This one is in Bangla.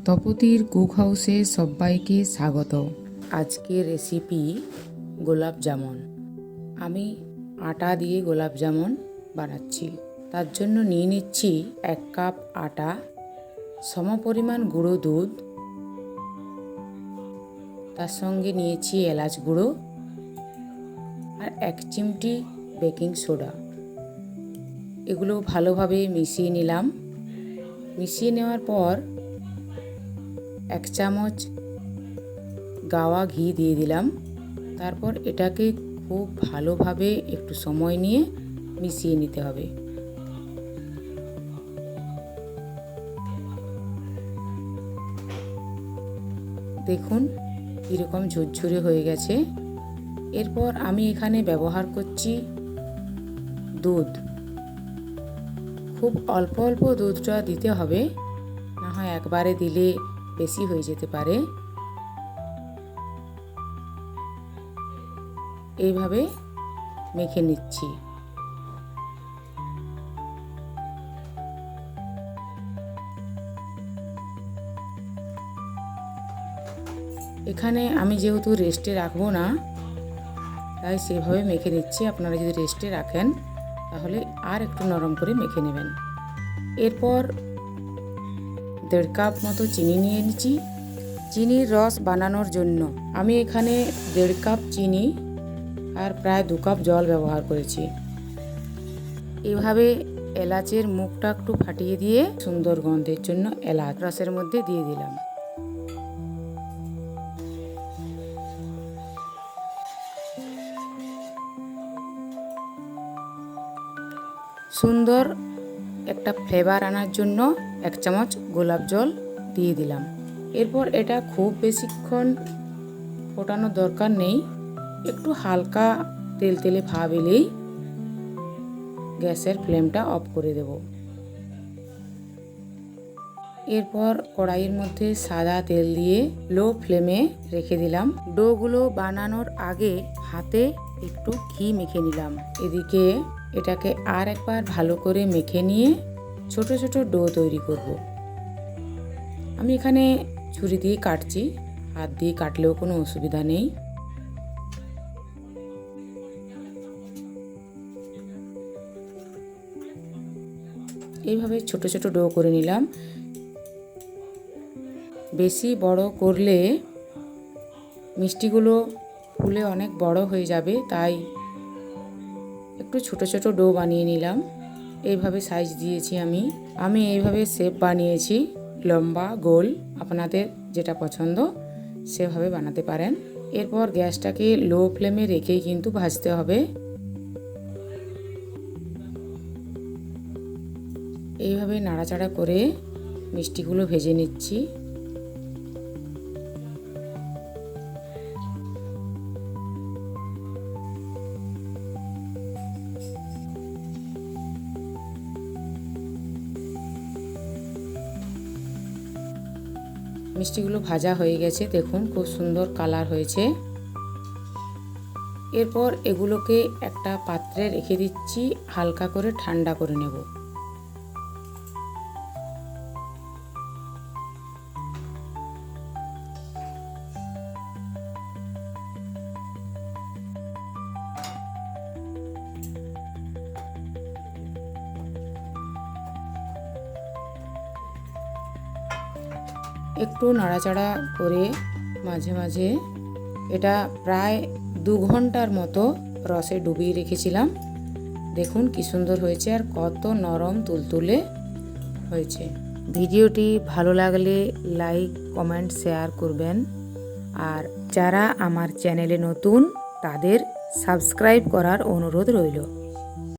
তপতির কুক হাউসে সবাইকে স্বাগত। আজকের রেসিপি গোলাপ জামুন। আমি আটা দিয়ে গোলাপ জামুন বানাচ্ছি। তার জন্য নিয়ে নিচ্ছি 1 কাপ আটা, সমপরিমাণ গুঁড়ো দুধ, তার সঙ্গে নিয়েছি এলাচ গুঁড়ো আর 1 চিমটি বেকিং সোডা। এগুলো ভালোভাবে মিশিয়ে নিলাম। মিশিয়ে নেওয়ার পর 1 চামচ গাওয়া ঘি দিয়ে দিলাম। তারপর এটাকে খুব ভালোভাবে একটু সময় নিয়ে মিশিয়ে নিতে হবে। দেখুন কীরকম ঝুরঝুরে হয়ে গেছে। এরপর আমি এখানে ব্যবহার করছি দুধ। খুব অল্প অল্প দুধটা দিতে হবে, না হয় একবারে দিলে বেশি হয়ে যেতে পারে। এইভাবে মেখে নিচ্ছি। এখানে আমি যেহেতু রেস্টে রাখবো না, তাই সেভাবে মেখে নিচ্ছি। আপনারা যদি রেস্টে রাখেন তাহলে আর একটু নরম করে মেখে নেবেন। এরপর 1.5 কাপ মতো চিনি নিয়ে নিচ্ছি চিনির রস বানানোর জন্য। আমি এখানে 1.5 কাপ চিনি আর প্রায় 2 কাপ জল ব্যবহার করেছি। এভাবে এলাচের মুখটা একটু ফাটিয়ে দিয়ে সুন্দর গন্ধের জন্য এলাচ রসের মধ্যে দিয়ে দিলাম। সুন্দর একটা ফ্লেভার আনার জন্য 1 চামচ গোলাপ জল দিয়ে দিলাম। এরপর এটা খুব বেশিক্ষণ ফোটানোর দরকার নেই, একটু হালকা তেলতেলে ভাব এলেই গ্যাসের ফ্লেমটা অফ করে দেব। এরপর কড়াইয়ের মধ্যে সাদা তেল দিয়ে লো ফ্লেমে রেখে দিলাম। ডোগুলো বানানোর আগে হাতে একটু ঘি মেখে নিলাম। এদিকে এটাকে আর একবার ভালো করে মেখে নিয়ে ছোট ছোট ডো তৈরি করব। আমি এখানে ছুরি দিয়ে কাটছি, হাত দিয়ে কাটলেও কোনো অসুবিধা নেই। এইভাবে ছোট ছোট ডো করে নিলাম। বেশি বড় করলে মিষ্টিগুলো ফুলে অনেক বড় হয়ে যাবে, তাই একটু ছোট ছোট ডো বানিয়ে নিলাম। এইভাবে সাইজ দিয়েছি আমি এইভাবে শেপ বানিয়েছি, লম্বা গোল, আপনাদের যেটা পছন্দ সেভাবে বানাতে পারেন। এরপর গ্যাসটাকে লো ফ্লেমে রেখেই কিন্তু ভাজতে হবে। এইভাবে নাড়াচাড়া করে মিষ্টিগুলো ভেজে নিচ্ছি। মিষ্টিগুলো ভাজা হয়ে গেছে, দেখুন খুব সুন্দর কালার হয়েছে। এরপর এগুলোকে একটা পাত্রে রেখে দিচ্ছি, হালকা করে ঠান্ডা করে নেব। একটু নাড়াচাড়া করে মাঝে মাঝে এটা প্রায় 2 ঘন্টার মতো রসে ডুবিয়ে রেখেছিলাম। দেখুন কি সুন্দর হয়েছে আর কত নরম তুলতুলে হয়েছে। ভিডিওটি ভালো লাগলে লাইক, কমেন্ট, শেয়ার করবেন। আর যারা আমার চ্যানেলে নতুন তাদের সাবস্ক্রাইব করার অনুরোধ রইল।